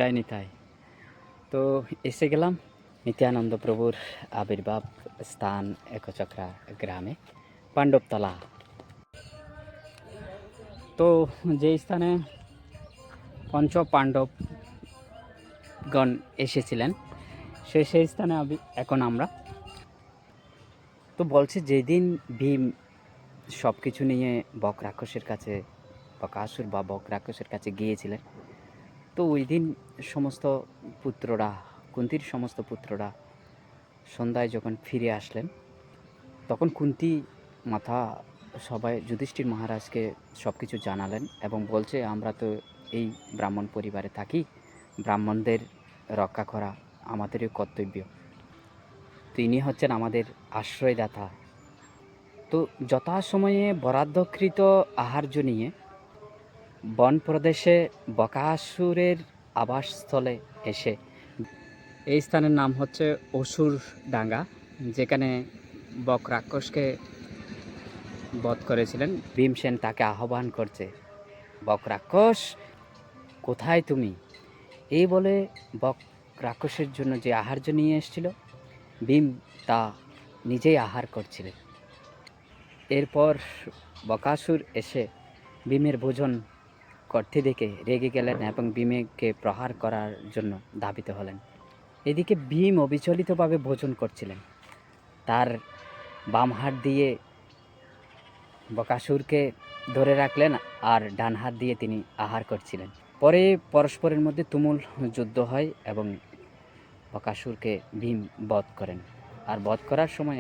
জয় নিতাই। তো এসে গেলাম নিত্যানন্দ প্রভুর আবির্ভাব স্থান একচক্রা গ্রামে পাণ্ডবতলা। তো যে স্থানে পঞ্চ পাণ্ডবগণ এসেছিলেন সেই স্থানে এখন আমরা। তো বলছে যেদিন ভীম সব কিছু নিয়ে বক রাক্ষসের কাছে বকাসুর বা বক রাক্ষসের কাছে গিয়েছিলেন, তো ওই দিন সমস্ত পুত্ররা, কুন্তির সমস্ত পুত্ররা সন্ধ্যায় যখন ফিরে আসলেন, তখন কুন্তি মাতা সবাই যুধিষ্ঠির মহারাজকে সব কিছু জানালেন এবং বলছে, আমরা তো এই ব্রাহ্মণ পরিবারে থাকি, ব্রাহ্মণদের রক্ষা করা আমাদেরই কর্তব্য। তো ইনি হচ্ছেন আমাদের আশ্রয়দাতা। তো যথাসময়ে বরাদ্দকৃত আহার্য নিয়ে বন প্রদেশে বকাসুরের আবাসস্থলে এসে, এই স্থানের নাম হচ্ছে অসুর ডাঙ্গা, যেখানে বক রাক্ষসকে বধ করেছিলেন। ভীমসেন তাকে আহ্বান করছে, বক রাক্ষস কোথায় তুমি? এই বলে বক রাক্ষসের জন্য যে আহার্য নিয়ে এসেছিল, ভীম তা নিজেই আহার করছিলেন। এরপর বকাসুর এসে ভীমের ভোজন করতে দেখে রেগে গেলেন এবং ভীমকে প্রহার করার জন্য ধাবিত হলেন। এদিকে ভীম অবিচলিতভাবে ভোজন করছিলেন। তার বাম হাত দিয়ে বকাসুরকে ধরে রাখলেন আর ডান হাত দিয়ে তিনি আহার করছিলেন। পরে পরস্পরের মধ্যে তুমুল যুদ্ধ হয় এবং বকাসুরকে ভীম বধ করেন। আর বধ করার সময়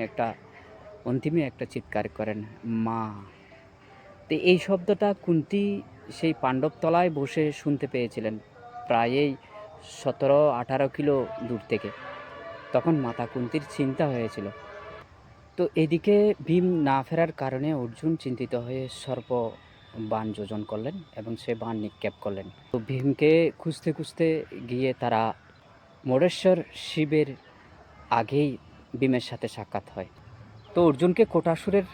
অন্তিমে একটা চিৎকার করেন, মা। তো এই শব্দটা কুন্তি সেই পাণ্ডবতলায় বসে শুনতে পেয়েছিলেন, প্রায়ই 17-18 কিলো দূর থেকে। তখন মাতা কুন্তির চিন্তা হয়েছিল। তো এদিকে ভীম না ফেরার কারণে অর্জুন চিন্তিত হয়ে সর্প বাণ যোজন করলেন এবং সে বাণ নিক্ষেপ করলেন। তো ভীমকে খুঁজতে খুঁজতে গিয়ে তারা মোরেশ্বর শিবের আগেই ভীমের সাথে সাক্ষাৎ হয়। তো অর্জুনকে কোটাসুরের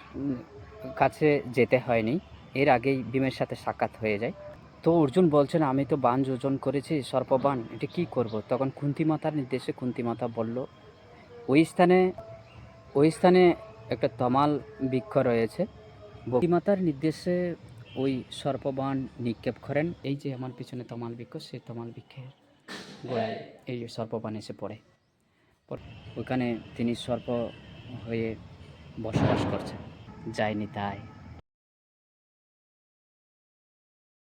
কাছে যেতে হয়নি, এর আগেই ভীমের সাথে সাক্ষাৎ হয়ে যায়। তো অর্জুন বলছেন, আমি তো বাণ যোজন করেছি, সর্পবাণ, এটা কী করব? তখন কুন্তিমাতার নির্দেশে কুন্তিমাতা বলল, ওই স্থানে একটা তমাল বৃক্ষ রয়েছে। কুন্তিমাতার নির্দেশে ওই সর্পবাণ নিক্ষেপ করেন। এই যে আমার পিছনে তমাল বৃক্ষ, সেই তমাল বৃক্ষের গোড়ায় এই সর্পবাণ এসে পড়ে। ওখানে তিনি সর্প হয়ে বসবাস করছেন। জয় নিতাই।